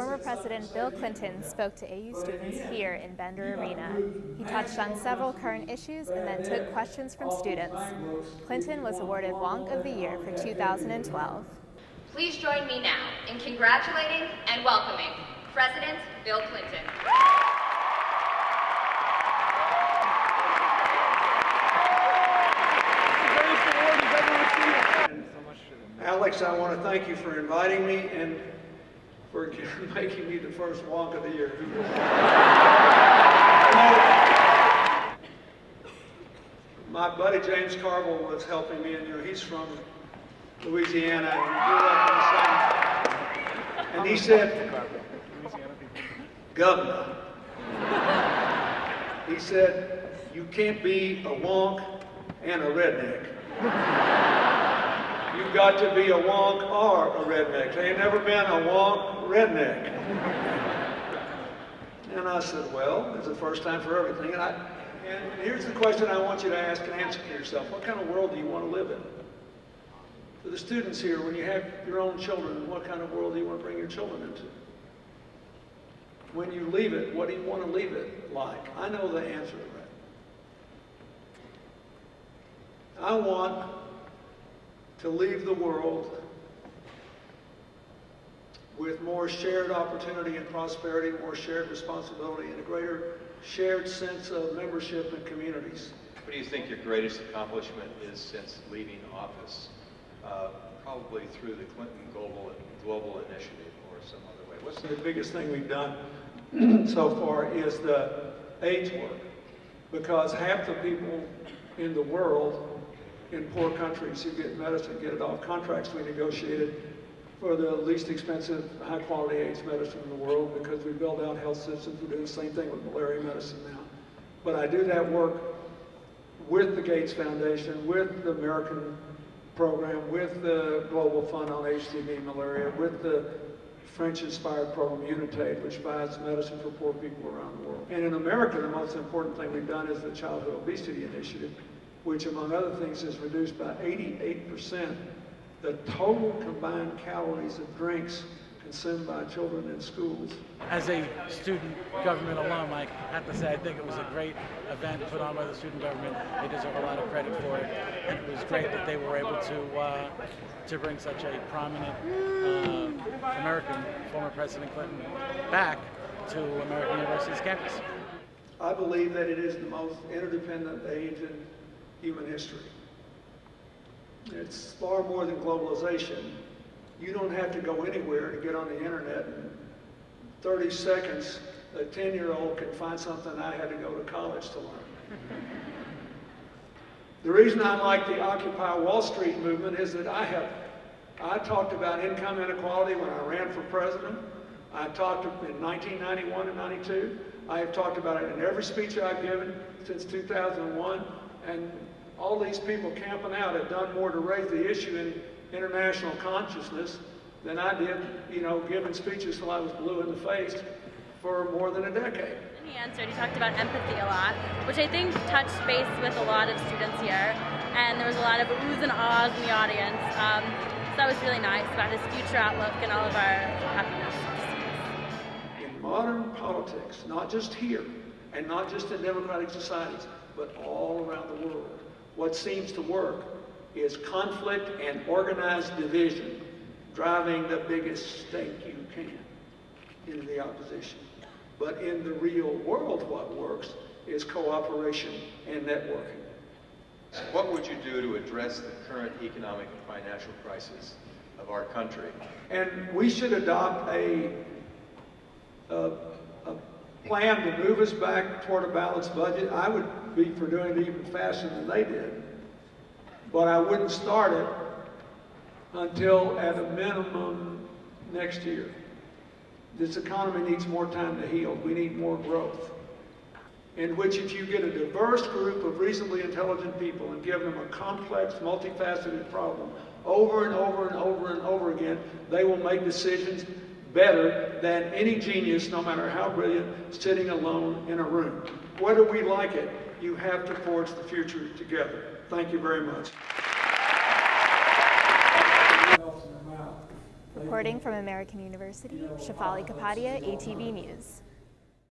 Former President Bill Clinton spoke to AU students here in Bender Arena. He touched on several current issues and then took questions from students. Clinton was awarded Wonk of the Year for 2012. Please join me now in congratulating and welcoming President Bill Clinton. Alex, I want to thank you for inviting me and for making me the first Wonk of the Year. My buddy James Carville was helping me, and he's from Louisiana, and he grew up in the South. And he said, Governor, he said, you can't be a wonk and a redneck. You've got to be a wonk or a redneck. They ain't never been a wonk redneck. And I said, well, it's the first time for everything. And here's the question I want you to ask and answer for yourself. What kind of world do you want to live in? For the students here, when you have your own children, what kind of world do you want to bring your children into? When you leave it, what do you want to leave it like? I know the answer to that. I want to leave the world with more shared opportunity and prosperity, more shared responsibility, and a greater shared sense of membership in communities. What do you think your greatest accomplishment is since leaving office? Probably through the Clinton Global Initiative or some other way. What's the biggest thing we've done so far is the AIDS work, because half the people in the world in poor countries who get medicine get it off contracts we negotiated for the least expensive, high-quality AIDS medicine in the world, because we build out health systems. We're doing the same thing with malaria medicine now. But I do that work with the Gates Foundation, with the American program, with the Global Fund on HCV and malaria, with the French-inspired program UNITAID, which buys medicine for poor people around the world. And in America, the most important thing we've done is the Childhood Obesity Initiative, which, among other things, has reduced by 88% the total combined calories of drinks consumed by children in schools. As a student government alum, I have to say I think it was a great event put on by the student government. They deserve a lot of credit for it, and it was great that they were able to bring such a prominent American, former President Clinton, back to American University's campus. I believe that it is the most interdependent age in human history. It's far more than globalization. You don't have to go anywhere to get on the internet. In 30 seconds, a 10-year-old can find something I had to go to college to learn. The reason I like the Occupy Wall Street movement is that I talked about income inequality when I ran for president. I talked in 1991 and 92. I have talked about it in every speech I've given since 2001. And all these people camping out have done more to raise the issue in international consciousness than I did, giving speeches till I was blue in the face for more than a decade. He answered, he talked about empathy a lot, which I think touched base with a lot of students here. And there was a lot of oohs and ahs in the audience. So that was really nice about his future outlook and all of our happiness. In modern politics, not just here, and not just in democratic societies, but all around the world, what seems to work is conflict and organized division, driving the biggest stake you can into the opposition. But in the real world, what works is cooperation and networking. What would you do to address the current economic and financial crisis of our country? And we should adopt a plan to move us back toward a balanced budget. I would be for doing it even faster than they did. But I wouldn't start it until at a minimum next year. This economy needs more time to heal. We need more growth. In which if you get a diverse group of reasonably intelligent people and give them a complex, multifaceted problem over and over and over and over again, they will make decisions better than any genius, no matter how brilliant, sitting alone in a room. Whether we like it, you have to forge the future together. Thank you very much. Reporting from American University, Shefali Kapadia, ATV News.